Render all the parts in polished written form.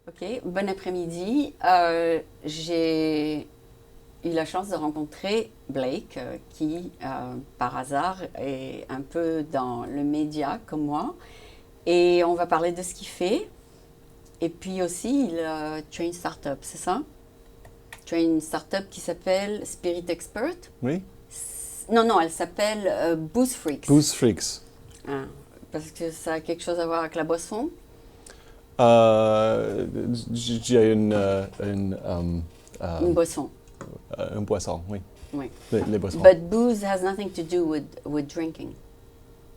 Ok, bon après-midi. J'ai eu la chance de rencontrer Blake, qui, par hasard, est un peu dans le média comme moi. Et on va parler de ce qu'il fait. Et puis aussi, tu as une start-up, c'est ça? Tu as une start-up qui s'appelle Spirit Expert. Oui. Non, elle s'appelle Booze Freaks. Booze Freaks. Ah, parce que ça a quelque chose à voir avec la boisson. J'ai Une boisson. une boisson, oui. Oui. Les boissons. But booze has nothing to do with drinking.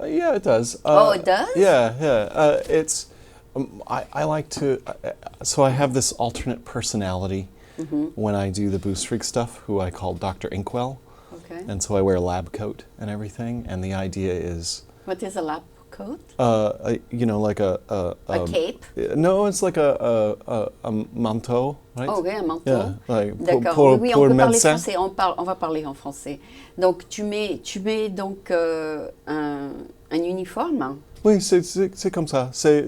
Yeah, it does. Oh, it does? Yeah. It's. I like to. So I have this alternate personality when I do the Booze Freak stuff, who I call Dr. Inkwell. Okay. And so I wear a lab coat and everything. And the idea is, What is a lab coat? like a cape? No, it's like a manteau, right? Oh, oui, un manteau. Yeah, like D'accord. Oui, on peut parler médecin. français. On va parler en français. Donc, tu mets donc un uniforme. Oui, c'est comme ça. C'est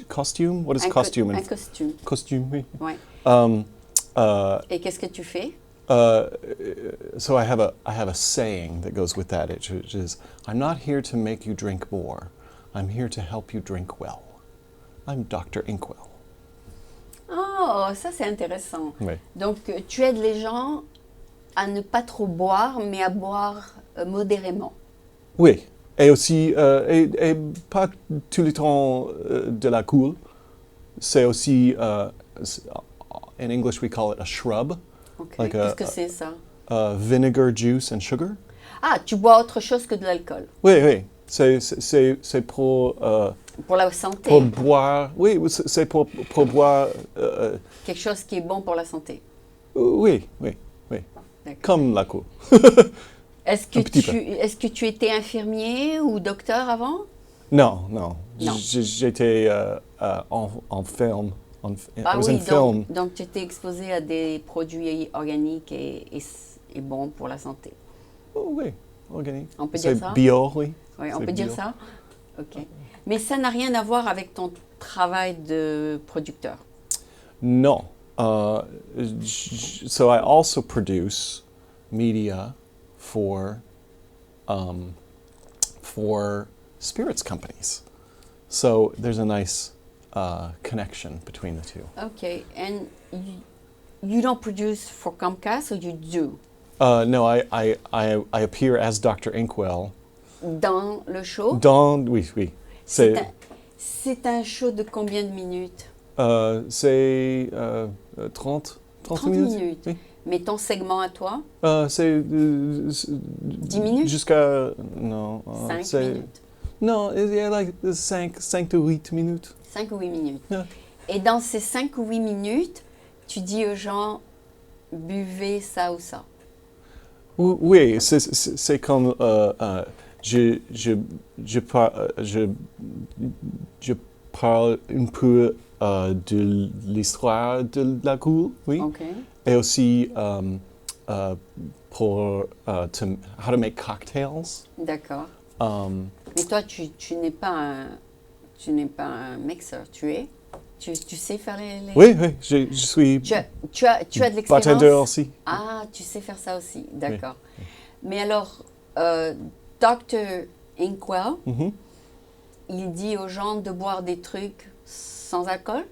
costume. What is costume? Un costume. Costume, oui. Ouais. Et qu'est-ce que tu fais? So I have a saying that goes with that, which is, I'm not here to make you drink more. I'm here to help you drink well. I'm Dr. Inkwell. Oh, ça c'est intéressant. Oui. Donc, tu aides les gens à ne pas trop boire, mais à boire modérément. Oui. Et aussi, et pas tout le temps de la cool. C'est aussi, in English we call it a shrub. Okay. Like Qu'est-ce que c'est ça? Vinegar, juice and sugar. Ah, tu bois autre chose que de l'alcool. Oui. C'est pour Pour la santé. pour boire. Oui, c'est pour boire. Quelque chose qui est bon pour la santé. Oui. D'accord. Comme la cool. Est-ce que tu étais infirmier ou docteur avant? Non. Non. J'étais en film. Ah I was oui, in film. donc tu étais exposé à des produits organiques et bons pour la santé. Oh, oui, organique. On peut dire C'est ça? bio, oui. Oui, on C'est peut dire bio. ça? Ok. Mais ça n'a rien à voir avec ton travail de producteur. No. So I also produce media for spirits companies. So there's a nice connection between the two. Okay, and you don't produce for Comcast, or you do? No, I appear as Dr. Inkwell. Dans le show? Oui. C'est un show de combien de minutes? C'est 30 minutes. Oui. Mais ton segment à toi? C'est 10 minutes? Jusqu'à non. 5 minutes. Non, yeah, like 5 to 8 minutes. 5 ou 8 minutes. Yeah. Et dans ces 5 ou 8 minutes, tu dis aux gens, buvez ça ou ça. Oui, c'est comme je parle un peu de l'histoire de la cool, oui. Okay. Et aussi pour how to make cocktails. D'accord. Um, Mais toi, tu n'es pas un mixeur, tu sais faire les... Oui, je suis Tu as de l'expérience? bartender aussi. Ah, tu sais faire ça aussi, d'accord. Oui. Mais alors, Dr. Inkwell, il dit aux gens de boire des trucs sans alcool?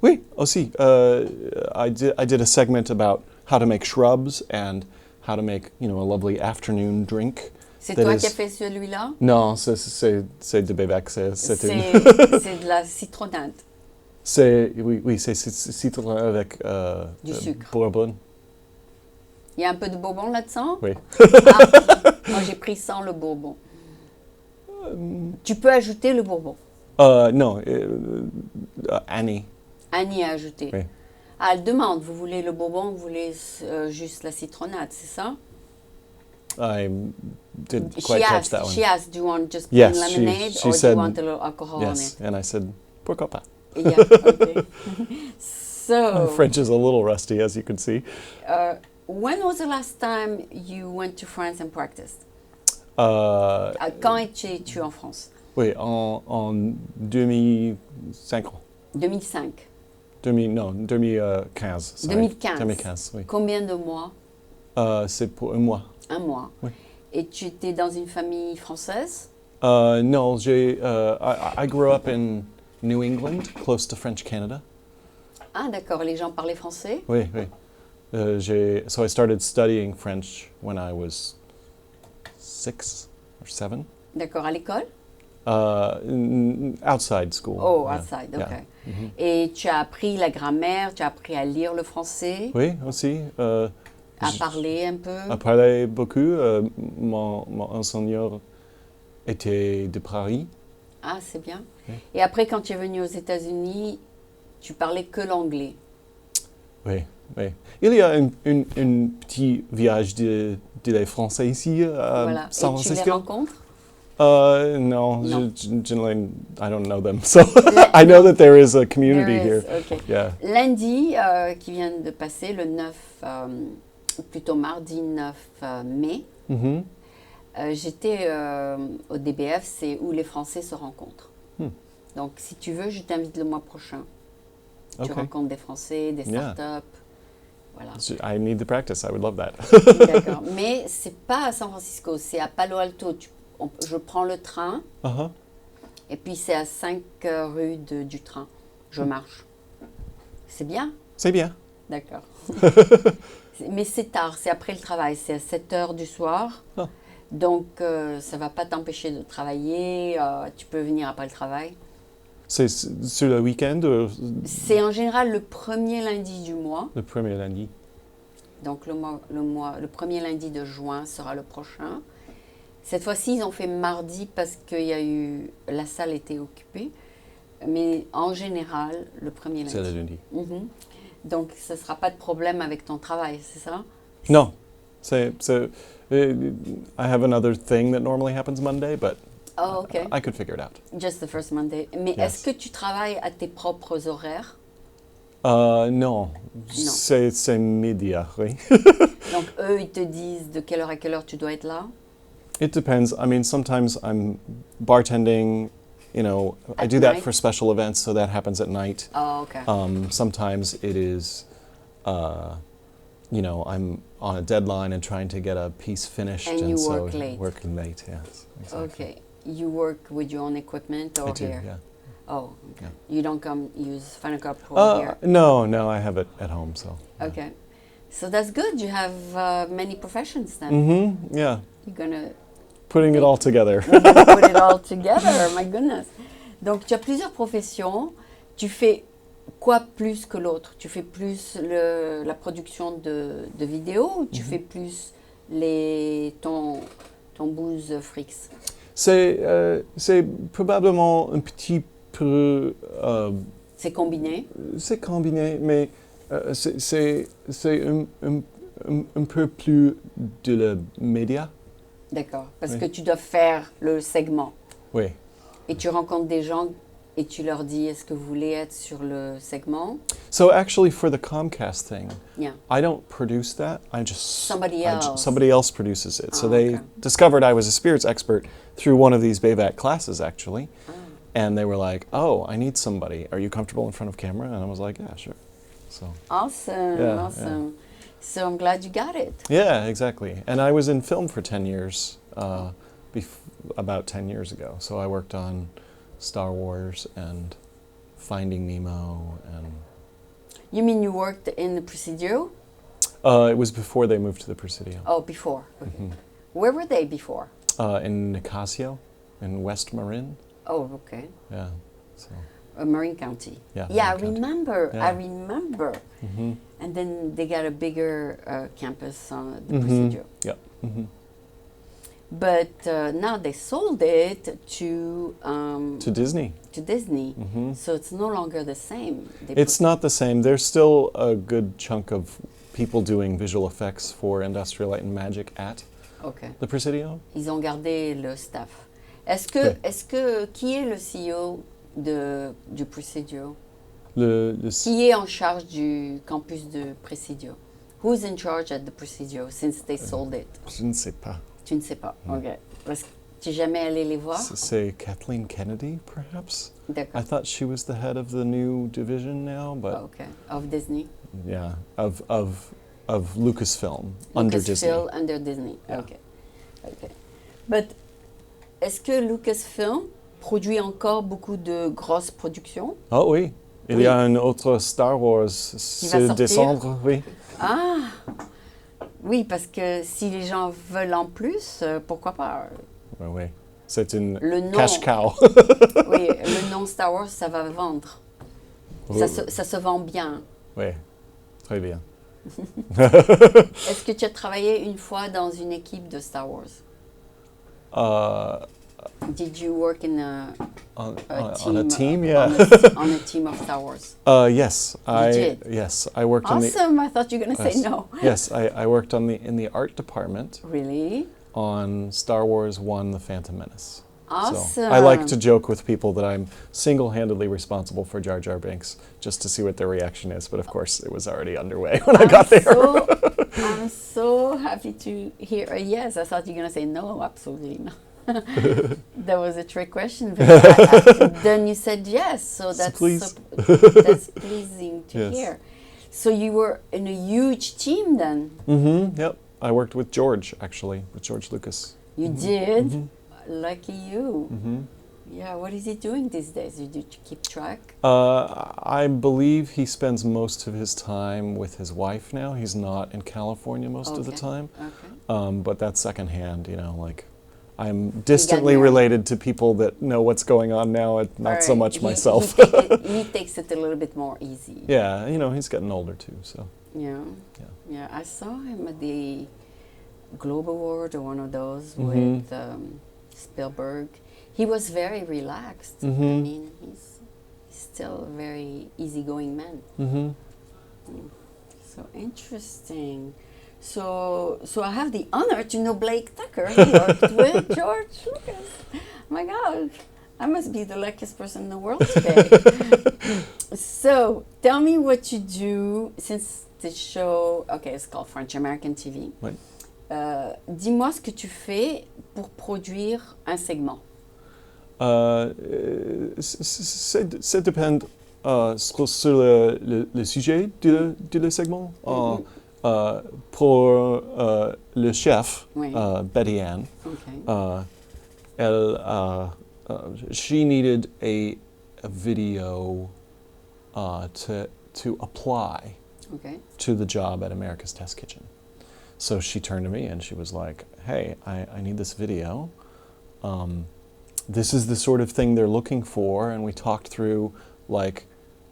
Oui, aussi. I did a segment about how to make shrubs and how to make, a lovely afternoon drink. C'est toi qui as fait celui-là? Non, c'est de Bébec. C'est de la citronnade. Oui, c'est citron avec du sucre. Bourbon. Il y a un peu de bourbon là-dedans? Oui. Moi, j'ai pris sans le bourbon. Tu peux ajouter le bourbon? Non, Annie. Annie a ajouté. Oui. Ah, elle demande, vous voulez le bourbon, vous voulez juste la citronnade, c'est ça? I didn't quite catch that one. She asked, do you want just Yes, plain lemonade she or said, do you want a little alcohol on yes, it? and I said, pourquoi pas? Yeah, okay. So, French is a little rusty, as you can see. When was the last time you went to France and practiced? Quand étais-tu en France? Oui, en 2000, 5 ans. 2005. 2015. Sorry. 2015. 2015, oui. Combien de mois? C'est pour un mois. Un mois. Oui. Et tu étais dans une famille française? No, I grew up in New England, close to French Canada. Ah, d'accord. Les gens parlaient français? Oui, oui. So I started studying French when I was 6 or 7. D'accord. À l'école? Outside school. Oh, yeah, outside, yeah. ok. Et tu as appris la grammaire, tu as appris à lire le français, Oui, aussi. à parler un peu. À parler beaucoup. Mon enseignant était de Paris. Ah, c'est bien. Oui. Et après, quand tu es venu aux États-Unis, tu parlais que l'anglais. Oui, oui. Il y a un petit village de les Français ici à Voilà. San Et tu les Francisco. rencontres? No, No. generally I don't know them. So I know that there is a community There is, here. ok. Yeah. Lundi, qui vient de passer, le 9, plutôt mardi 9 mai, Mhm. j'étais au DBF, c'est où les Français se rencontrent. Hmm. Donc, si tu veux, je t'invite le mois prochain. Tu Okay. rencontres des Français, des Yeah. startups. Voilà. I need the practice. I would love that. D'accord. Mais c'est pas à San Francisco, c'est à Palo Alto. Je prends le train Uh-huh. et puis c'est à 5 rues du train. Je marche. C'est bien? C'est bien. D'accord. Mais c'est tard, c'est après le travail, c'est à 7 heures du soir. Ah. Donc ça ne va pas t'empêcher de travailler, tu peux venir après le travail. C'est sur le week-end ou C'est en général le premier lundi du mois. le premier lundi? Donc le premier lundi de juin sera le prochain. Cette fois-ci, ils ont fait mardi parce que la salle était occupée. Mais en général, le premier lundi. C'est le lundi. Mhm. Donc, ce ne sera pas de problème avec ton travail, c'est ça? No. I have another thing that normally happens Monday, but Oh, ok. I could figure it out. Just the first Monday. Mais Yes. est-ce que tu travailles à tes propres horaires? Non. C'est média, oui. Donc, eux, ils te disent de quelle heure à quelle heure tu dois être là? It depends. I mean, sometimes I'm bartending, I At do that night? for special events, so that happens at night. Oh, ok. Sometimes it is, I'm on a deadline and trying to get a piece finished. And you so work late. Working late, yes. Exactly. Ok. You work with your own equipment or I do, here? yeah. Oh, okay. Yeah. You don't come use Final Cut Pro here? No, I have it at home, so. Okay. So that's good. You have many professions then. Mm-hmm, yeah. You're gonna Putting it all together. put it all together. My goodness. Donc, tu as plusieurs professions. Tu fais quoi plus que l'autre? Tu fais plus la production de vidéos ou tu fais plus ton booze frix? C'est probablement un petit peu... C'est combiné? c'est combiné, mais c'est un peu plus de le média. D'accord. Parce Oui. que tu dois faire le segment. Oui. Et tu rencontres des gens et tu leur dis, est-ce que vous voulez être sur le segment? So actually, for the Comcast thing, Yeah. I don't produce that. Somebody else. Somebody else produces it. So Oh, they okay. discovered I was a spirits expert through one of these BAVAC classes, actually. Ah. And they were like, "Oh, I need somebody. Are you comfortable in front of camera?" And I was like, "Yeah, sure." So Awesome, Yeah, awesome. So I'm glad you got it. yeah, exactly. And I was in film for 10 years, about 10 years ago. So I worked on Star Wars and Finding Nemo, and You mean you worked in the Presidio? it was before they moved to the Presidio. Oh, before. Okay. Mhm. Where were they before? In Nicasio, in West Marin. Oh, okay. Yeah. So. Marin County. Yeah, Yeah, I Marin County. remember. Yeah. I remember. Mm-hmm. And then they got a bigger campus on the Mhm. Presidio. Yeah. Mm-hmm. But now they sold it to To Disney. Disney. Mm-hmm. So it's no longer the same. It's not the same. There's still a good chunk of people doing visual effects for Industrial Light and Magic at Okay. the Presidio. Ils ont gardé le staff. Qui est le CEO du Presidio? Qui est en charge du campus de Presidio? Who's in charge at the Presidio since they sold it? Je ne sais pas. Tu ne sais pas. Ok. Parce que Tu n'es jamais allé les voir? Say Kathleen Kennedy, perhaps? D'accord. I thought she was the head of the new division now, but Okay. Of Disney. yeah, of Lucasfilm under Disney. Lucasfilm under Disney. Yeah. Okay. Okay. But est-ce que Lucasfilm produit encore beaucoup de grosses productions? Oh oui, il Oui. y a un autre Star Wars va ce sortir? décembre, oui. Ah! Oui, parce que si les gens veulent en plus, pourquoi pas? Oui, oui. C'est une Le nom, cash cow. oui, le nom Star Wars, ça va vendre. Ça se vend bien. Oui, très bien. Est-ce que tu as travaillé une fois dans une équipe de Star Wars? Did you work in On a a team, yeah. on a team of Star Wars? Yes, did? Yes, I worked in the. Awesome! I thought you were going to say Yes. no. Yes, I worked in the art department Really? on Star Wars 1: The Phantom Menace. Awesome. So I like to joke with people that I'm single-handedly responsible for Jar Jar Binks, just to see what their reaction is. But of course, it was already underway when I got there. I'm so happy to hear a yes. I thought you were going to say no, absolutely not. That was a trick question. But then you said yes, so that's that's pleasing to Yes. hear. So you were in a huge team then? Mm-hmm. Yep. I worked with George, actually, with George Lucas. You did? Lucky you. Mm-hmm. Yeah, what is he doing these days? Did you keep track? I believe he spends most of his time with his wife now. He's not in California most of the time. Okay. But that's secondhand, like I'm distantly married. related to people that know what's going on now, and not so Alright, much myself. He takes it a little bit more easy. Yeah, he's getting older too, so. Yeah. Yeah. Yeah, I saw him at the Globe Award or one of those Mhm. with Spielberg. He was very relaxed. I Mhm. mean, he's still a very easygoing man. Mm-hmm. So interesting. So I have the honor to know Blake Tucker. He worked with George Lucas. My God, I must be the luckiest person in the world today. So tell me what you do since the show. Okay, it's called French American TV. Ouais. Dis-moi ce que tu fais pour produire un segment. Ça dépend sur le sujet de le segment. Pour le chef, Oui. Betty Ann, Okay. she needed a video to apply Okay. to the job at America's Test Kitchen. So she turned to me and she was like, hey, I need this video. This is the sort of thing they're looking for. And we talked through like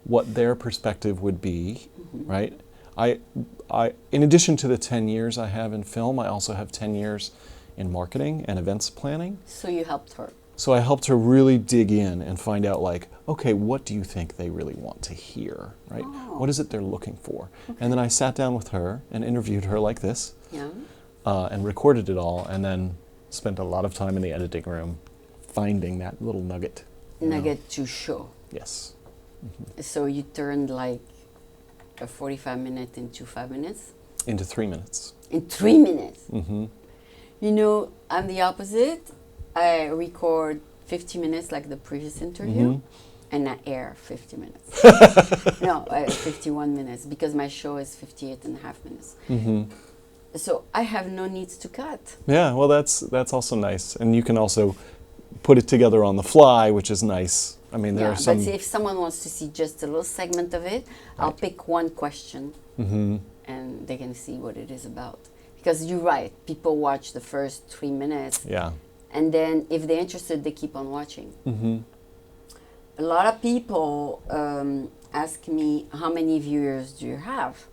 what their perspective would be, right? I, in addition to the 10 years I have in film, I also have 10 years in marketing and events planning. So you helped her. So I helped her really dig in and find out like, okay, what do you think they really want to hear, right? Oh. What is it they're looking for? And then I sat down with her and interviewed her like this. Yeah. And recorded it all, and then spent a lot of time in the editing room finding that little nugget. Nugget to show. Yes. So you turned like a 45-minute into 5 minutes? Into 3 minutes. In 3 minutes? Mm-hmm. You know, I'm the opposite. I record 50 minutes like the previous interview, and I air 50 minutes. No, 51 minutes, because my show is 58 and a half minutes. Mm-hmm. So I have no needs to cut. Yeah, well, that's also nice, and you can also put it together on the fly, which is nice. I mean, there are some. But if someone wants to see just a little segment of it, I'll pick one question, and they can see what it is about. Because you're right, people watch the first 3 minutes, Yeah. and then if they're interested, they keep on watching. Mm-hmm. A lot of people ask me, how many viewers do you have?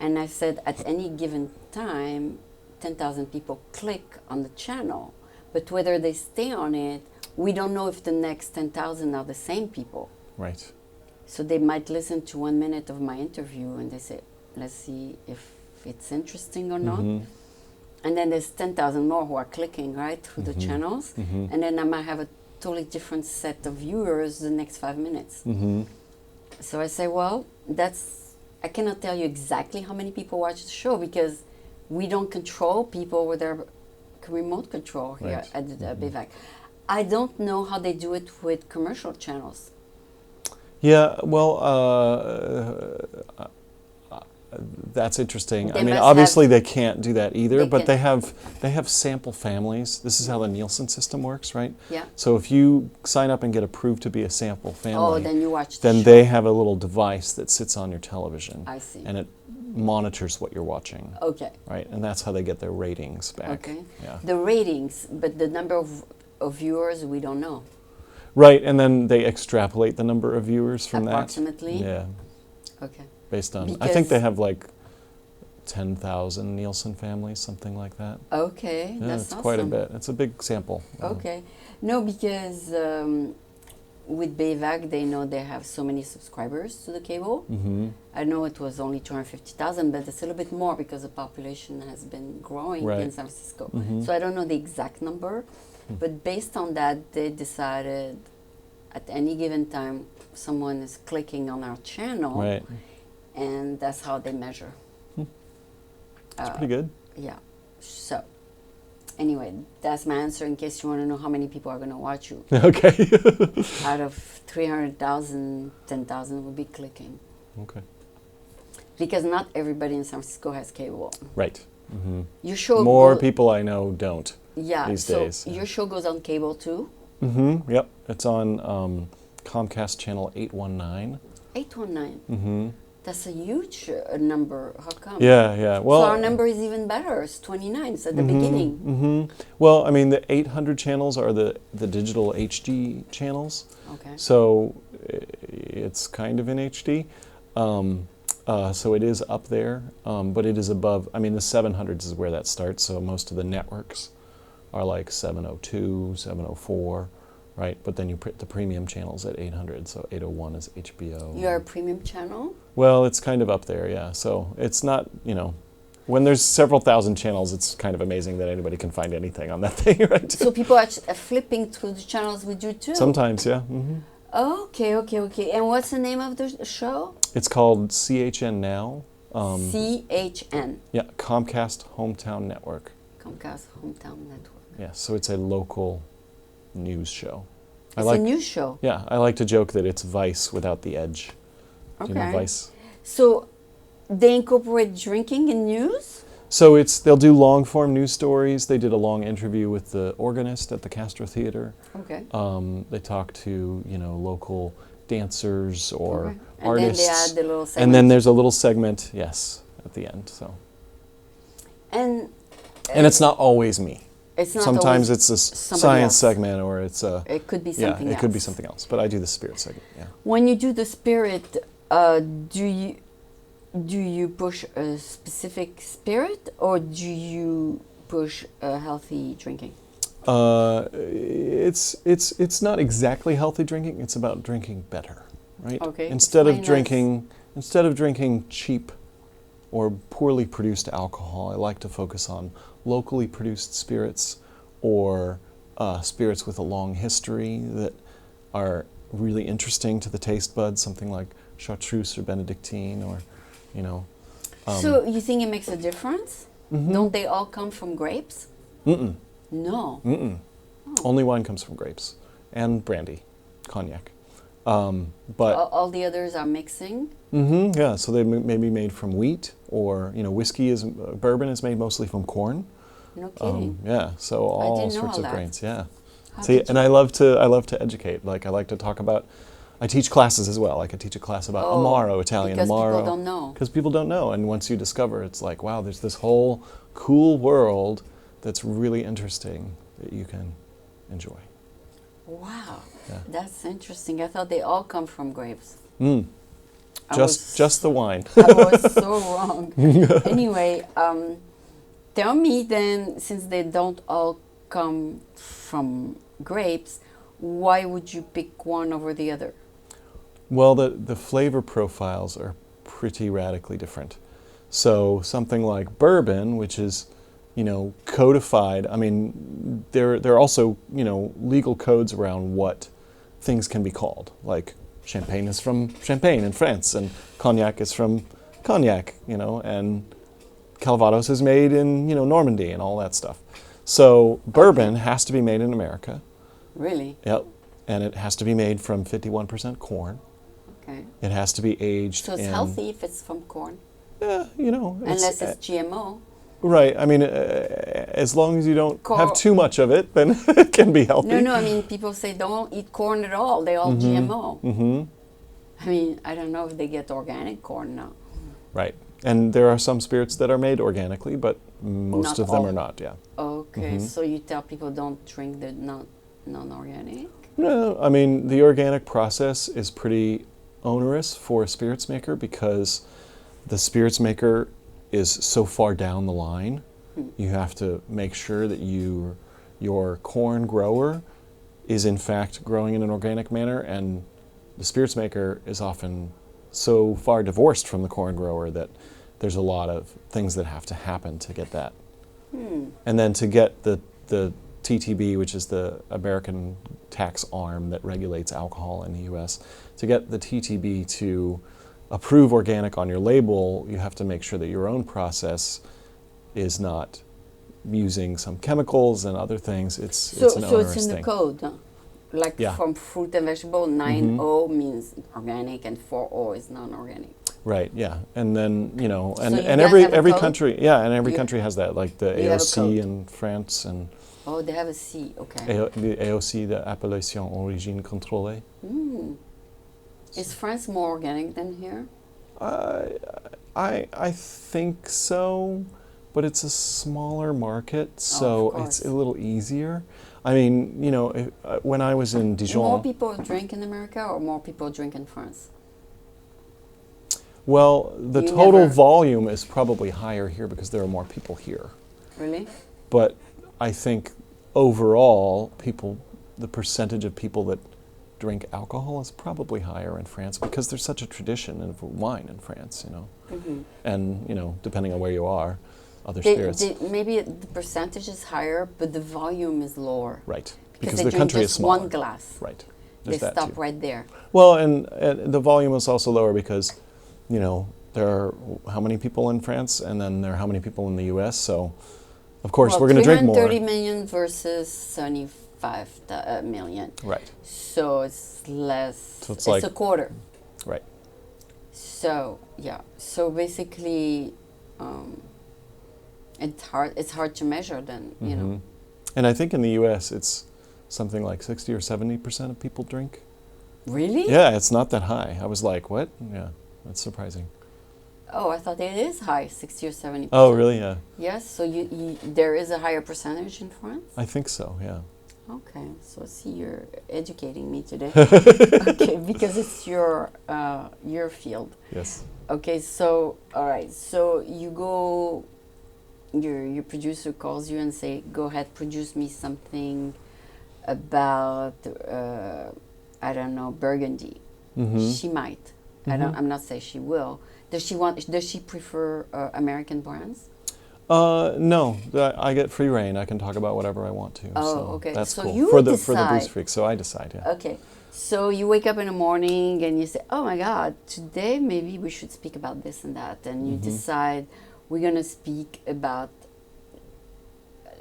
And I said, at any given time, 10,000 people click on the channel. But whether they stay on it, we don't know if the next 10,000 are the same people. Right. So they might listen to 1 minute of my interview and they say, let's see if it's interesting or not. And then there's 10,000 more who are clicking, right, through the channels. And then I might have a totally different set of viewers the next 5 minutes. So I say, well, I cannot tell you exactly how many people watch the show because we don't control people with their remote control here Right. at the BVAC. I don't know how they do it with commercial channels. Yeah, well, that's interesting. They I mean, must obviously have- they can't do that either, They but can- they have sample families. This is how the Nielsen system works, right? Yeah. So if you sign up and get approved to be a sample family, Oh, then you watch the then show. they have a little device that sits on your television. I see. And it monitors what you're watching, Okay. right? And that's how they get their ratings back. Okay. Yeah. The ratings, but the number of viewers, we don't know. Right, and then they extrapolate the number of viewers from Approximately? that. Yeah, Okay. based on, I Because- think they have like 10,000 Nielsen families, something like that. Okay, Yeah, that's it's awesome. quite a bit. It's a big sample. Okay. No, because with BVAC, they know they have so many subscribers to the cable. Mm-hmm. I know it was only 250,000, but it's a little bit more because the population has been growing Right. in San Francisco. Mhm. So I don't know the exact number, but based on that, they decided at any given time, someone is clicking on our channel, Right. and that's how they measure. It's pretty good. Yeah. So, anyway, that's my answer in case you want to know how many people are going to watch you. Okay. Out of 300,000, 10,000 will be clicking. Okay. Because not everybody in San Francisco has cable. Right. Mm-hmm. Your show More go- people I know don't. yeah, these so days. your show goes on cable too? Mm-hmm. Yep. It's on Comcast channel 819. 819. Mm-hmm. That's a huge number. How come? Yeah, yeah. Well, so our number is even better. It's 29. It's at the beginning. Mm-hmm. Well, I mean, the 800 channels are the digital HD channels. Okay. So it's kind of in HD. So it is up there, but it is above. I mean, the 700s is where that starts. So most of the networks are like 702, 704, right? But then you put the premium channels at 800. So 801 is HBO. You're a premium channel? Well, it's kind of up there, yeah. So it's not, when there's several thousand channels, it's kind of amazing that anybody can find anything on that thing, right? So people are flipping through the channels with you too? Sometimes, yeah. Mm-hmm. Okay. And what's the name of the show? It's called CHN Now. CHN. Yeah, Comcast Hometown Network. Comcast Hometown Network. Yeah, so it's a local news show. It's a news show. Yeah, I like to joke that it's Vice without the edge. Okay. Do you know Vice? So they incorporate drinking in news? So they'll do long form news stories. They did a long interview with the organist at the Castro Theater. Okay. They talk to local dancers or Okay. And artists. then they add the little segment. And then there's a little segment, yes, at the end. So. And it's not always me. it's not Sometimes always it's a somebody science else. segment or it's a It could be yeah, something it else. could be something else. But I do the spirit segment. Yeah. When you do the spirit, do you push a specific spirit or do you push healthy drinking? It's not exactly healthy drinking. It's about drinking better, right? Okay, Instead of explain drinking cheap or poorly produced alcohol, I like to focus on locally produced spirits or spirits with a long history that are really interesting to the taste buds. Something like chartreuse or Benedictine, or So you think it makes a difference? Mhm. Don't they all come from grapes? Mm-mm. No. Mm-mm. Only wine comes from grapes and brandy, cognac. But All the others are mixing. yeah, so they may be made from wheat, or whiskey is bourbon is made mostly from corn. No kidding. Yeah, so all didn't know sorts all of that. grains. Yeah. How See, did and I love to educate. Like I like to talk about. I teach classes as well. Like I teach a class about Amaro, Italian because Amaro. people don't know. Because people don't know, and once you discover, it's like, wow, there's this whole cool world that's really interesting that you can enjoy. Wow, Yeah. that's interesting. I thought they all come from grapes. Mm. I Just the wine. I was so wrong. Anyway, tell me then, since they don't all come from grapes, why would you pick one over the other? Well, the flavor profiles are pretty radically different. So something like bourbon, which is, codified. I mean, there are also, legal codes around what things can be called. Like champagne is from Champagne in France, and cognac is from cognac, and Calvados is made in, Normandy and all that stuff. So bourbon has to be made in America. Really? Yep. And it has to be made from 51% corn. Okay. It has to be aged So it's in... healthy if it's from corn? Yeah, you know. Unless it's GMO. Right. I mean, as long as you don't have too much of it, then it can be healthy. No, I mean, people say don't eat corn at all. They're all GMO. Mm-hmm. I mean, I don't know if they get organic corn now. Right. And there are some spirits that are made organically, but most Not of them all. are not, yeah. Okay, so you tell people don't drink the non-organic? No, I mean, the organic process is pretty onerous for a spirits maker because the spirits maker is so far down the line. You have to make sure that your corn grower is in fact growing in an organic manner, and the spirits maker is often so far divorced from the corn grower that there's a lot of things that have to happen to get that. And then to get the TTB, which is the American tax arm that regulates alcohol in the US, to get the TTB to approve organic on your label, you have to make sure that your own process is not using some chemicals and other things. It's an onerous thing. So it's in the code, huh? Like Yeah. from fruit and vegetable, 9O means organic and 4O is non-organic. Right, yeah. And then, you know, and, So you and guys have a every code? country, yeah, and every country has that, like the You have a AOC code? in France and Oh, they have a C, okay. the AOC, the Appellation Origine Contrôlée. Is France more organic than here? I think so, but it's a smaller market, so course. it's a little easier. I mean, you know, when I was in Dijon... More people drink in America or more people drink in France? Well, the You total never- volume is probably higher here because there are more people here. Really? But I think overall, the percentage of people that drink alcohol is probably higher in France because there's such a tradition of wine in France, you know. And, you know, depending on where you are, other spirits. Maybe the percentage is higher, but the volume is lower. Right. Because the they drink country just is smaller. one glass. Right. They There's that stop too. right there. Well, and the volume is also lower because, you know, there are how many people in France, and then there are how many people in the U.S. So, of course, Well, we're going to drink more. 330 million versus 75 million. Right. So it's less. So it's it's like- a quarter. Right. So yeah. So basically, it's hard to measure. Then you know. And I think in the U.S. it's something like 60 or 70% of people drink. Really? Yeah, it's not that high. I was like, what? Yeah, that's surprising. Oh, I thought it is high, 60 or 70%. Oh, really? Yeah. Yes. So there is a higher percentage in France. I think so, yeah. Okay, so see, you're educating me today. Okay, because it's your field. Yes. Okay, so all right, so you go, your producer calls you and say, go ahead, produce me something about I don't know, Burgundy. She might. I'm not saying she will. Does she prefer American brands? No, I get free reign. I can talk about whatever I want to. Oh, so okay. That's So cool. you for the decide. Booze Freak, so I decide, yeah. Okay. So you wake up in the morning and you say, oh my God, today maybe we should speak about this and that. And you decide we're going to speak about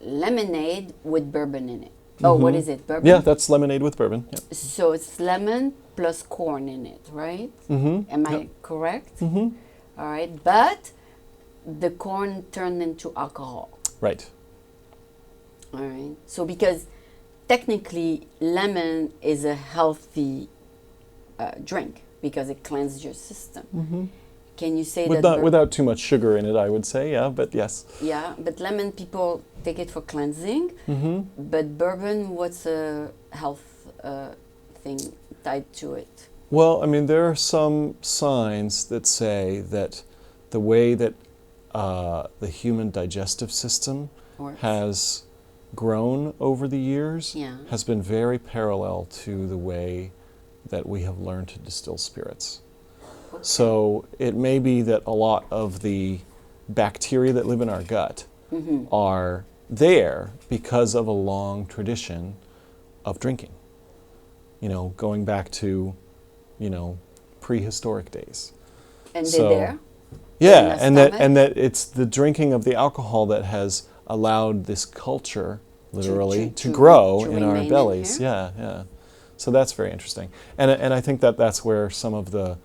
lemonade with bourbon in it. Oh, what is it? Bourbon? Yeah, that's lemonade with bourbon. Yeah. So it's lemon plus corn in it, right? Am I correct? All right. But the corn turned into alcohol. Right. All right. So because technically lemon is a healthy drink because it cleanses your system. Can you say that? Without too much sugar in it, I would say, yeah, but yes. Yeah, but lemon people take it for cleansing. But bourbon, what's a health thing tied to it? Well, I mean, there are some signs that say that the way that the human digestive system has grown over the years has been very parallel to the way that we have learned to distill spirits. Okay. So it may be that a lot of the bacteria that live in our gut are there because of a long tradition of drinking. You know, going back to, you know, prehistoric days. And they're there? Yeah, and that it's the drinking of the alcohol that has allowed this culture, literally, to to grow in our remain in bellies. here? Yeah, yeah. So that's very interesting. And I think that that's where some of the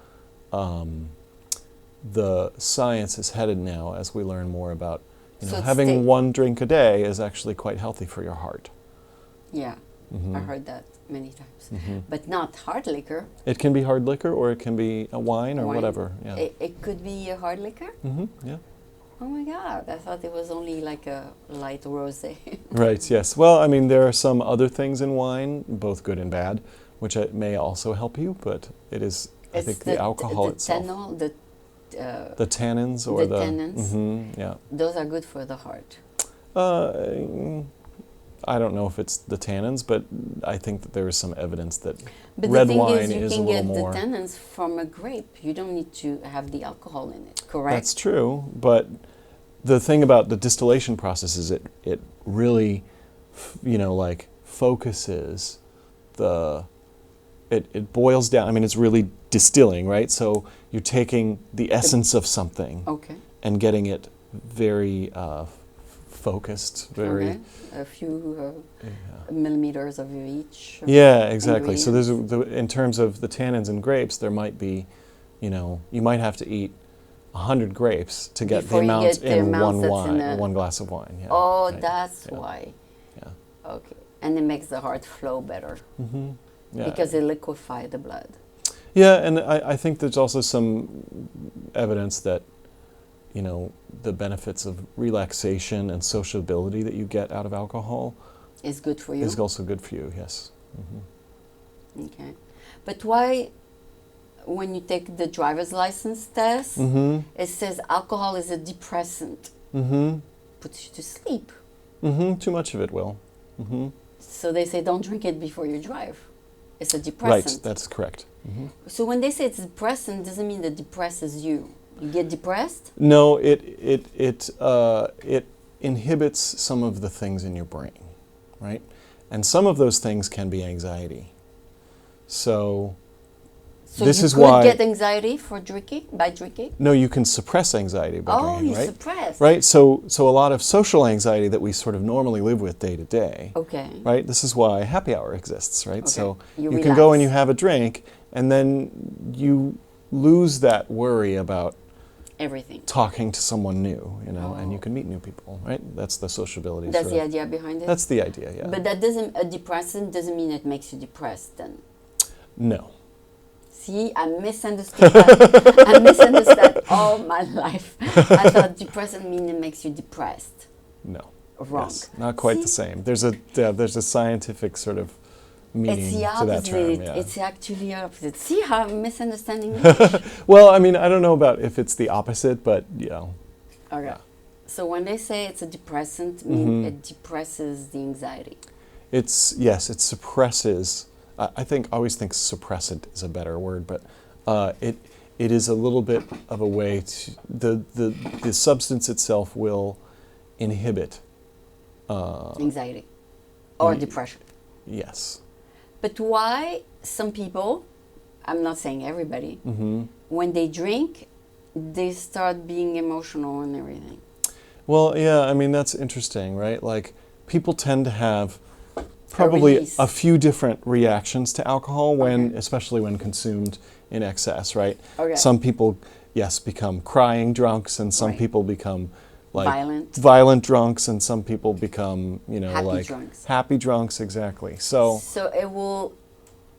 science is headed now as we learn more about, So it's having one drink a day is actually quite healthy for your heart. Yeah, Mm-hmm. I heard that many times. Mm-hmm. But not hard liquor. It can be hard liquor or it can be a wine or Wine. whatever. Yeah. It could be a hard liquor? Mm-hmm. Yeah. Oh my God, I thought it was only like a light rosé. Right, yes. Well, I mean, there are some other things in wine, both good and bad, which may also help you, but it is, I think, the alcohol itself. Ethanol, The tannins or the tannins. Mm-hmm, yeah. Those are good for the heart. I don't know if it's the tannins, but I think that there is some evidence that But red the thing wine is, you is a can little get more. the tannins from a grape. You don't need to have the alcohol in it, correct? That's true, but the thing about the distillation process is it really, focuses it boils down. I mean, it's really distilling, right? So you're taking the essence of something Okay. and getting it very focused, very. Okay. A few millimeters of each. Yeah, exactly. So ingredient. in terms of the tannins in grapes, there might be, you might have to eat 100 grapes to get Before the you amount get the in amount one that's wine, in one glass of wine. Yeah. Oh, right. that's Yeah. why. Yeah. Okay. And it makes the heart flow better Mm-hmm. Yeah. because it liquefies the blood. Yeah, and I think there's also some evidence that, the benefits of relaxation and sociability that you get out of alcohol It's good for you. is also good for you, yes. Mm-hmm. Okay. But why, when you take the driver's license test, Mm-hmm. it says alcohol is a depressant, Mm-hmm. puts you to sleep. Mm-hmm. Too much of it will. Mm-hmm. So they say don't drink it before you drive. It's a Right, depressant. that's correct. Mm-hmm. So when they say it's depressant, doesn't mean that depresses you. You get depressed? No, it inhibits some of the things in your brain, right? And some of those things can be anxiety. So So this you is could why get anxiety for drinking, by drinking? no, you can suppress anxiety by drinking, you right? suppress. Right. So a lot of social anxiety that we sort of normally live with day to day. Okay. Right. This is why happy hour exists, right? Okay. So You you can go and relax. you have a drink, and then you lose that worry about Everything. talking to someone new, and you Oh. can meet new people, right? That's the sociability. That's sort the of- idea behind it? That's the idea, yeah. But that doesn't, a depressant doesn't mean it makes you depressed then. No. See, I misunderstood that. I misunderstood all my life. I thought depressant means it makes you depressed. No. Wrong. Yes, not quite the See? same. There's a scientific sort of meaning It's the to that opposite. term, yeah. It's actually opposite. See how I'm misunderstanding me? Well, I mean, I don't know about if it's the opposite, but Okay. Yeah. So when they say it's a depressant, Mhm. it depresses the anxiety. it suppresses. I always think suppressant is a better word, but it is a little bit of a way to the substance itself will inhibit. Anxiety or ye- depression. Yes. But why some people, I'm not saying everybody, Mm-hmm. when they drink, they start being emotional and everything? Well, yeah, I mean, that's interesting, right? Like, people tend to have probably release. a few different reactions to alcohol when, Okay. especially when consumed in excess, right? Okay. Some people, yes, become crying drunks, and some Right. people become like Violent. violent drunks, and some people become, Happy like drunks. happy drunks, exactly. So So it will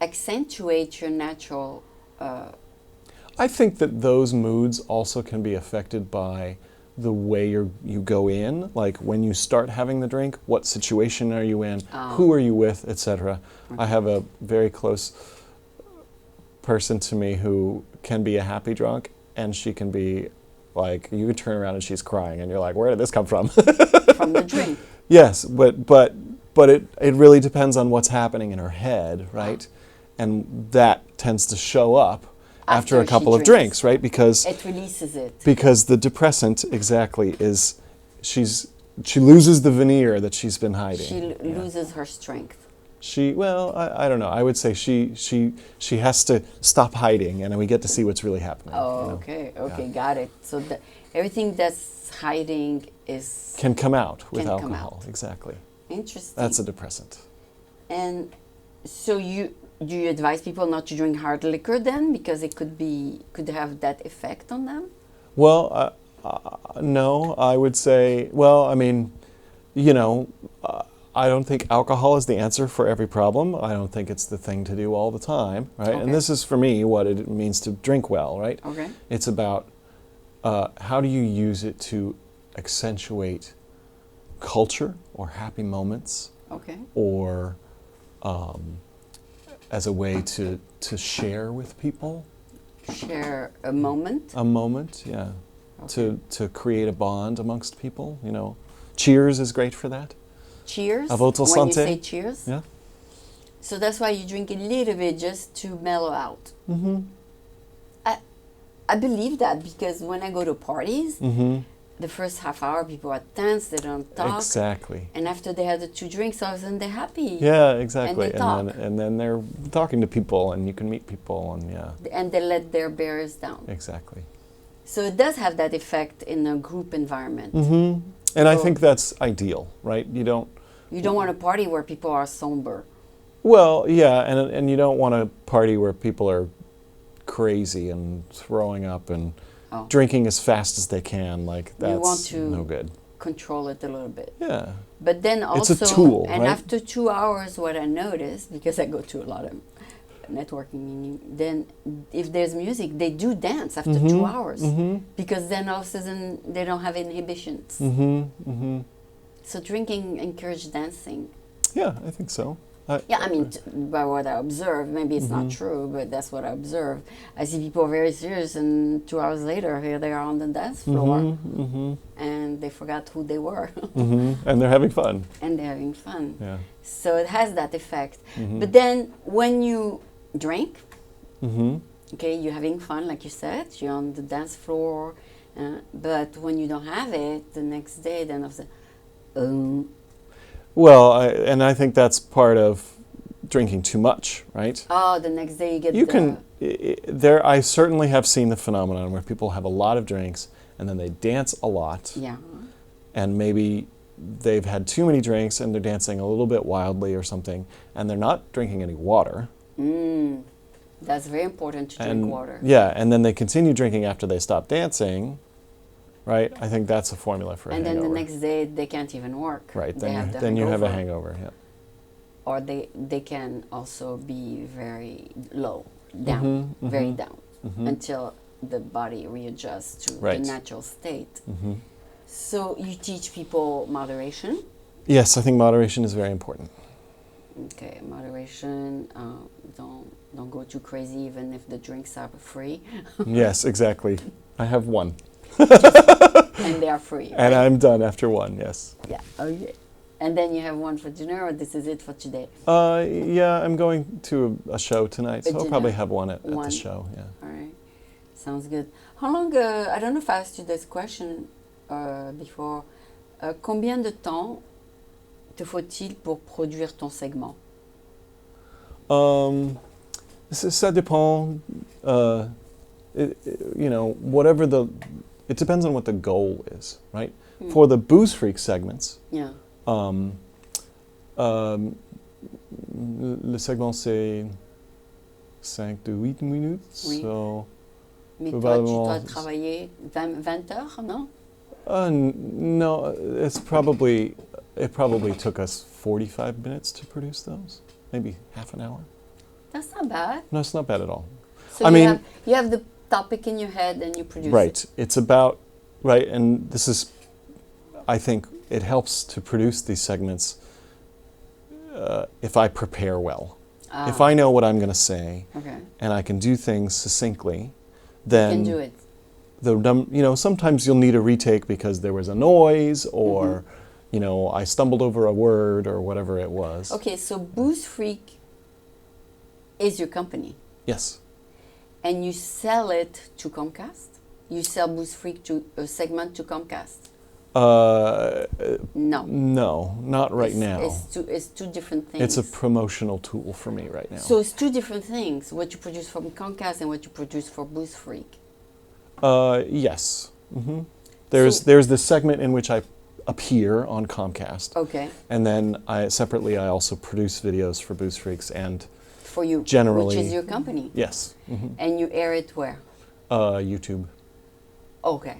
accentuate your natural. I think that those moods also can be affected by the way you go in, like when you start having the drink, what situation are you in, who are you with, etc. I have a very close person to me who can be a happy drunk, and she can be like, you can turn around and she's crying, and you're like, where did this come from? From the drink. Yes, but it really depends on what's happening in her head, right? And that tends to show up after a After she couple of drinks. drinks, right? Because It releases it. the depressant exactly she loses the veneer that she's been hiding. She Yeah. loses her strength. Well, I don't know. I would say she has to stop hiding, and then we get to see what's really happening. Oh, you know? okay, okay, Yeah. got it. So everything that's hiding is Can come out with Can come alcohol. out. Exactly. interesting. That's a depressant. And so do you advise people not to drink hard liquor then, because it could have that effect on them? Well, no, I would say, well, I mean, you know, I don't think alcohol is the answer for every problem. I don't think it's the thing to do all the time, right? Okay. And this is, for me, what it means to drink well, right? Okay. It's about how do you use it to accentuate culture or happy moments, Okay. or as a way to share with people Share a moment. a moment, yeah. Okay. To create a bond amongst people, you know. Cheers is great for that. Cheers. À votre When you santé. say cheers. Yeah. So that's why you drink a little bit just to mellow out. Mm-hmm. I believe that, because when I go to parties, Mm-hmm. the first half hour people are tense, they don't talk. Exactly. And after they have the 2 drinks, all of a sudden they're happy. Yeah, exactly. And they talk. Then they're talking to people, and you can meet people, and yeah, And they let their barriers down. exactly. So it does have that effect in a group environment. Mm-hmm. And I So- think that's ideal, right? You don't. You don't want a party where people are somber. Well, yeah, and you don't want a party where people are crazy and throwing up and Oh. drinking as fast as they can. Like that's You want to no good. control it a little bit. Yeah. But then It's also, a tool, and right? after 2 hours, what I noticed, because I go to a lot of networking, then if there's music, they do dance after 2 hours. Mm-hmm. Because then all of a sudden they don't have inhibitions. Mm-hmm. Mm-hmm. So drinking encourages dancing. Yeah, I think so. Yeah, I mean, by what I observe, maybe it's not true, but that's what I observe. I see people very serious, and 2 hours later, here they are on the dance floor, Mm-hmm. and they forgot who they were, Mm-hmm. And they're having fun. and they're having fun. Yeah. So it has that effect. Mm-hmm. But then when you drink, Mm-hmm. okay, you're having fun, like you said, you're on the dance floor, but when you don't have it, the next day, then of the, Well, I think that's part of drinking too much, right? oh, the next day you get You the, can. I certainly have seen the phenomenon where people have a lot of drinks and then they dance a lot, yeah, and maybe they've had too many drinks and they're dancing a little bit wildly or something, and they're not drinking any water. that's very important to drink And water. yeah, and then they continue drinking after they stop dancing, right? I think that's a formula for a And then hangover. the next day they can't even work. right, They have the then you have a hangover. hangover. Yeah. Or they can also be very low, down, very down, until the body readjusts to Right. the natural state. Mm-hmm. So you teach people moderation. Yes, I think moderation is very important. Okay, moderation. Don't go too crazy, even if the drinks are free, Yes, exactly. I have one, and they are free. and right? I'm done after one. Yes. Yeah. Okay. And then you have one for dinner, or this is it for today? Yeah, I'm going to a show tonight, so I'll dinner. probably have one at the One. show. Yeah. All right. Sounds good. How long, I don't know if I asked you this question before. Combien de temps te faut-il pour produire ton segment? Ça dépend. Whatever it depends on what the goal is, right? For the Booze Freak segments, Yeah. le segment c'est 5 to 8 minutes. Oui. So, Mais toi, tu probablement- dois travailler 20 heures, non? no, it probably took us 45 minutes to produce those, maybe half an hour. That's not bad. No, it's not bad at all. So I mean- you have the topic in your head and you produce Right. it. It's about, right, and this is, I think it helps to produce these segments if I prepare well. If I know what I'm going to say Okay. and I can do things succinctly, You then can do it. sometimes you'll need a retake because there was a noise or, I stumbled over a word or whatever it was. Okay, so Booze Freak is your company. Yes. And you sell it to Comcast? You sell Booze Freak to a segment to Comcast? No. No, not right now. It's two different things. It's a promotional tool for me right now. So it's two different things, what you produce from Comcast and what you produce for Boost Freak. Yes. There's this segment in which I appear on Comcast. Okay. And then separately I also produce videos for Boost Freaks and For you, generally, which is your company. yes. And you air it where? YouTube. Okay.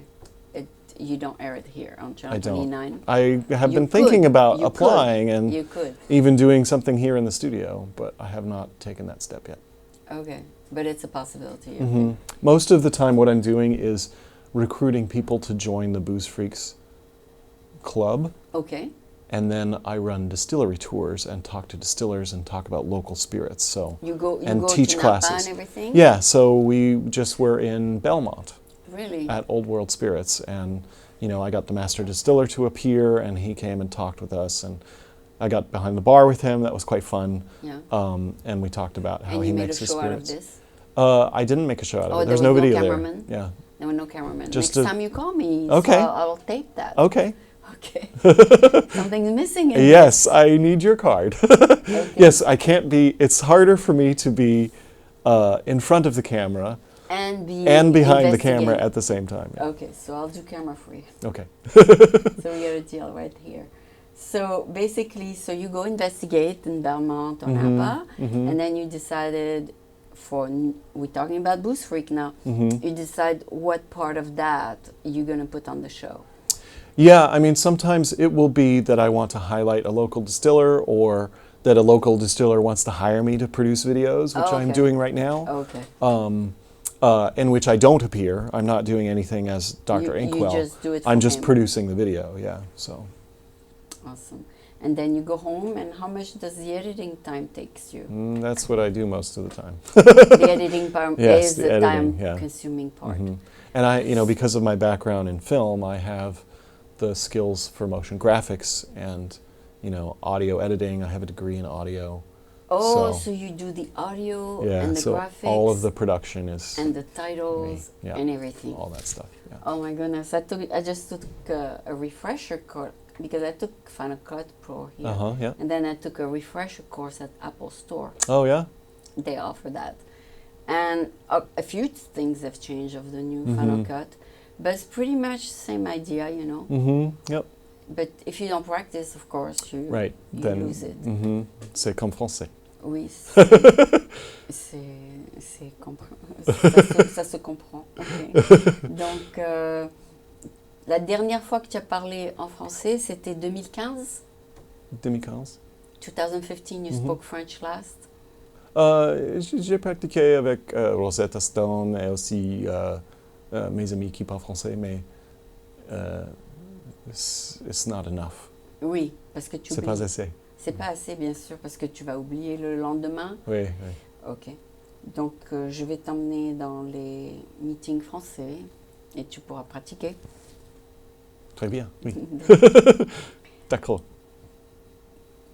You don't air it here on Channel I don't. 29? I have You been thinking could. about You applying could. and You could. even doing something here in the studio, but I have not taken that step yet. Okay. But it's a possibility. Okay. Most of the time what I'm doing is recruiting people to join the Booze Freaks club, Okay. and then I run distillery tours and talk to distillers and talk about local spirits. So You go and to teach Napa classes. and everything? Yeah, so we just were in Belmont Really? at Old World Spirits, and I got the master distiller to appear, and he came and talked with us, and I got behind the bar with him. That was quite fun. Yeah. And we talked about how And he you made a makes his show out of spirits. this? I didn't make a show out of Oh, it. There's there no was no video cameraman? there. Yeah. There were no cameramen. Just Next a- time you call me, Okay. so I'll tape that. Okay. Okay. Something's missing in Yes, I need your card. Okay. Yes, I can't be. It's harder for me to be in front of the camera And and behind the camera investigate. at the same time. Yeah. Okay, so I'll do camera free. Okay. So we got a deal right here. So basically, so you go investigate in Belmont or Napa, and then you decided we're talking about Booze Freak now, you decide what part of that you're going to put on the show. Yeah, I mean, sometimes it will be that I want to highlight a local distiller, or that a local distiller wants to hire me to produce videos, which Oh, I'm okay. doing right now. Okay. In which I don't appear. I'm not doing anything as Dr. You Inkwell. just do it I'm for just him. producing the video, yeah. So Awesome. And then you go home, and how much does the editing time takes you? that's what I do most of the time. The editing part Yes, is the the editing, yeah. time-consuming part. And I, because of my background in film, I have the skills for motion graphics and, audio editing. I have a degree in audio. Oh, so you do the audio Yeah, and the so graphics all of the production is and the titles me, yeah. and everything. all that stuff. Yeah. Oh my goodness! I just took a refresher course because I took Final Cut Pro here, Yeah. and then I took a refresher course at Apple Store. Oh yeah. They offer that, and a few things have changed of the new Final Cut, but it's pretty much the same idea, Yep. But if you don't practice, of course, you Right. Then. lose it. C'est comme français. Oui, ça se comprend. Ok. Donc, la dernière fois que tu as parlé en français, c'était 2015? 2015. 2015, you spoke French last? J'ai pratiqué avec Rosetta Stone et aussi mes amis qui parlent français, mais it's not enough. Oui, parce que tu C'est oublies. pas assez. C'est pas assez, bien sûr, parce que tu vas oublier le lendemain. Oui, oui. Ok. Donc, je vais t'emmener dans les meetings français et tu pourras pratiquer. Très bien, oui. D'accord.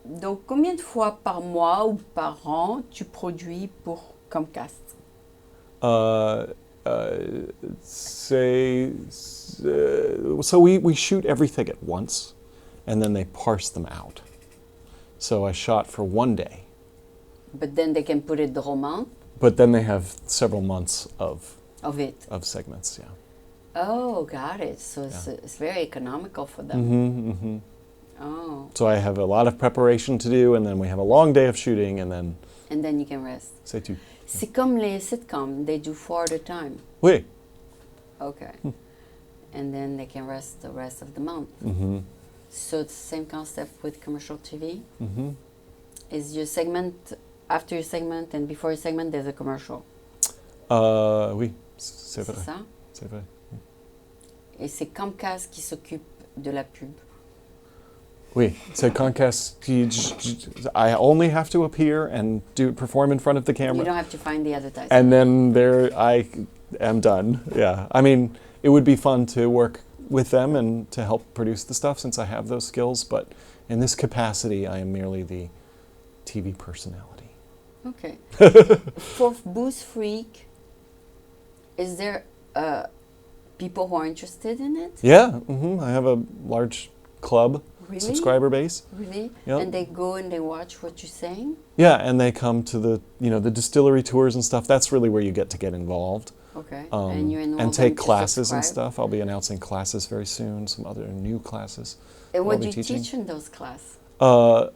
Donc, combien de fois par mois ou par an tu produis pour Comcast? So we shoot everything at once, and then they parse them out. So I shot for one day, But then they can put it the whole month but then they have several months of of it. segments. Yeah. Oh, got it. So it's very economical for them. Mm-hmm. Oh, So I have a lot of preparation to do, and then we have a long day of shooting, and then and then you can rest. c'est tout. C'est comme les sitcoms, they do 4 at a time. Oui. Okay. And then they can rest the rest of the month. Mm-hmm. So it's the same concept with commercial TV. Mm-hmm. Is your segment, after your segment and before your segment, there's a commercial. Oui, c'est C'est vrai. ça? C'est vrai. Et c'est Comcast qui s'occupe de la pub. Oui, c'est Comcast. I only have to appear and perform in front of the You camera, don't have to find the advertising. and then there I am done. Yeah, I mean, it would be fun to work with them and to help produce the stuff since I have those skills, but in this capacity, I am merely the TV personality. Okay. For Booze Freak, is there people who are interested in it? Yeah, I have a large club Really? subscriber base. Really? Yep. And they go and they watch what you're saying? Yeah, and they come to the the distillery tours and stuff. That's really where you get involved. Okay. And you enroll and them take to classes and subscribe? stuff. I'll be announcing classes very soon, some other new classes. And what I'll do be you teaching. teach in those classes? Oh,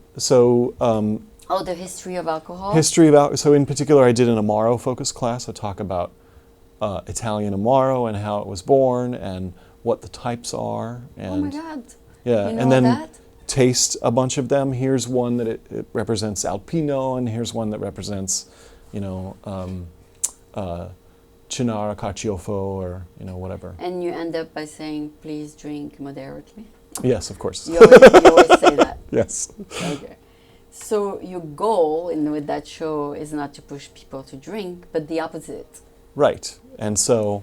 the history of alcohol? so in particular I did an Amaro focus class. I talk about Italian Amaro and how it was born and what the types are. And oh my God. yeah, You know and then that? taste a bunch of them. Here's one that it represents Alpino, and here's one that represents, Chinara Carciofo, or whatever. And you end up by saying, please drink moderately? Yes, of course. You always say that? Yes. Okay. So your goal with that show is not to push people to drink, but the opposite. Right. And so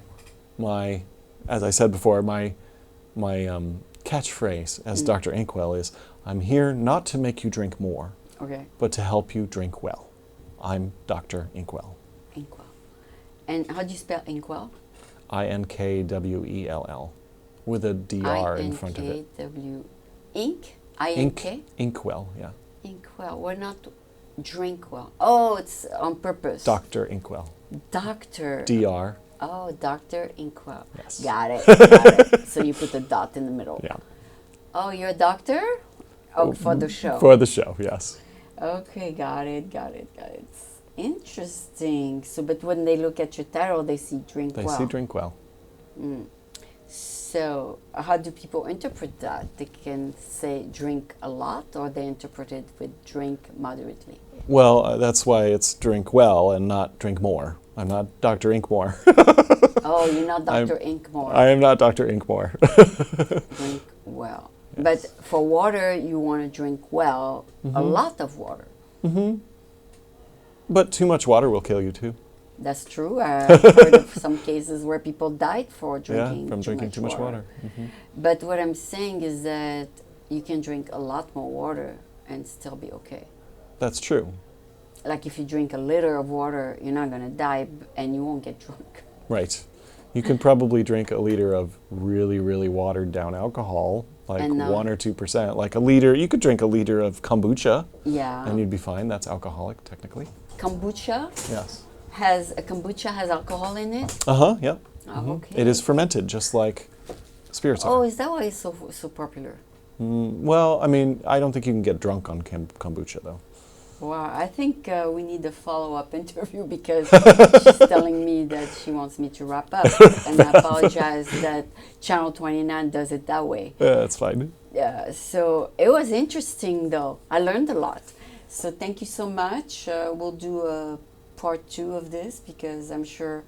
as I said before, my catchphrase as Dr. Inkwell is, I'm here not to make you drink more, Okay. but to help you drink well. I'm Dr. Inkwell. Inkwell. And how do you spell Inkwell? Inkwell, with a DR in front of it. I-N-K-W. Ink? I-N-K? Inkwell, yeah. Inkwell. We're not Drinkwell. Oh, it's on purpose. Dr. Inkwell. Doctor. DR. Oh, Dr. Inkwell. Yes. Got it. Got it. So you put a dot in the middle. Yeah. Oh, you're a doctor? Oh, for the show. For the show, yes. Okay, got it. Interesting. So, but when they look at your title, they see drink They well. see drink well. So, how do people interpret that? They can say drink a lot, or they interpret it with drink moderately. Well, that's why it's drink well and not drink more. I'm not Dr. Inkmore. Oh, you're not Dr. Inkmore. I am not Dr. Inkmore. Drink well. Yes. But for water, you want to drink well, a lot of water. But too much water will kill you too. That's true. I've heard of some cases where people died for drinking from drinking too much water. But what I'm saying is that you can drink a lot more water and still be okay. That's true. Like if you drink a liter of water, you're not going to die and you won't get drunk. Right. You can probably drink a liter of really, really watered down alcohol, like And, 1 or 2%. Like a liter, you could drink a liter of kombucha Yeah. and you'd be fine. That's alcoholic, technically. Kombucha Yes. has alcohol in it. Yep. Oh, okay. It is fermented, just like spirits Oh, are. is that why it's so popular? Well, I mean, I don't think you can get drunk on kombucha, though. Wow, I think we need a follow-up interview because she's telling me that she wants me to wrap up. And I apologize that Channel 29 does it that way. Yeah, that's fine. Yeah, so it was interesting though. I learned a lot. So thank you so much. We'll do a part 2 of this because I'm sure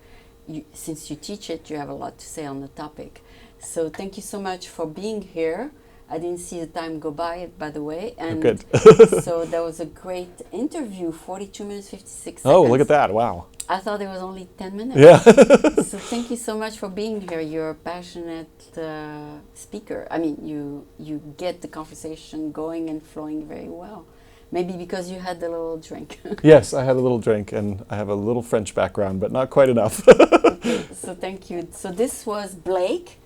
since you teach it, you have a lot to say on the topic. So thank you so much for being here. I didn't see the time go by the way. And Good. so that was a great interview, 42 minutes, 56 seconds. Oh, look at that. Wow. I thought it was only 10 minutes. Yeah. So thank you so much for being here. You're a passionate speaker. I mean, you get the conversation going and flowing very well. Maybe because you had a little drink. Yes, I had a little drink and I have a little French background, but not quite enough. Okay, so thank you. So this was Blake,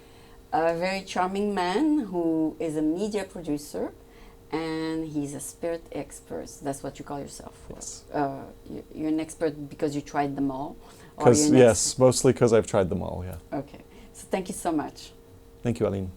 a very charming man who is a media producer, and he's a spirit expert. That's what you call yourself. Yes. You're an expert because you tried them all? Or you're an Yes, mostly because I've tried them all, yeah. Okay. So thank you so much. Thank you, Aline.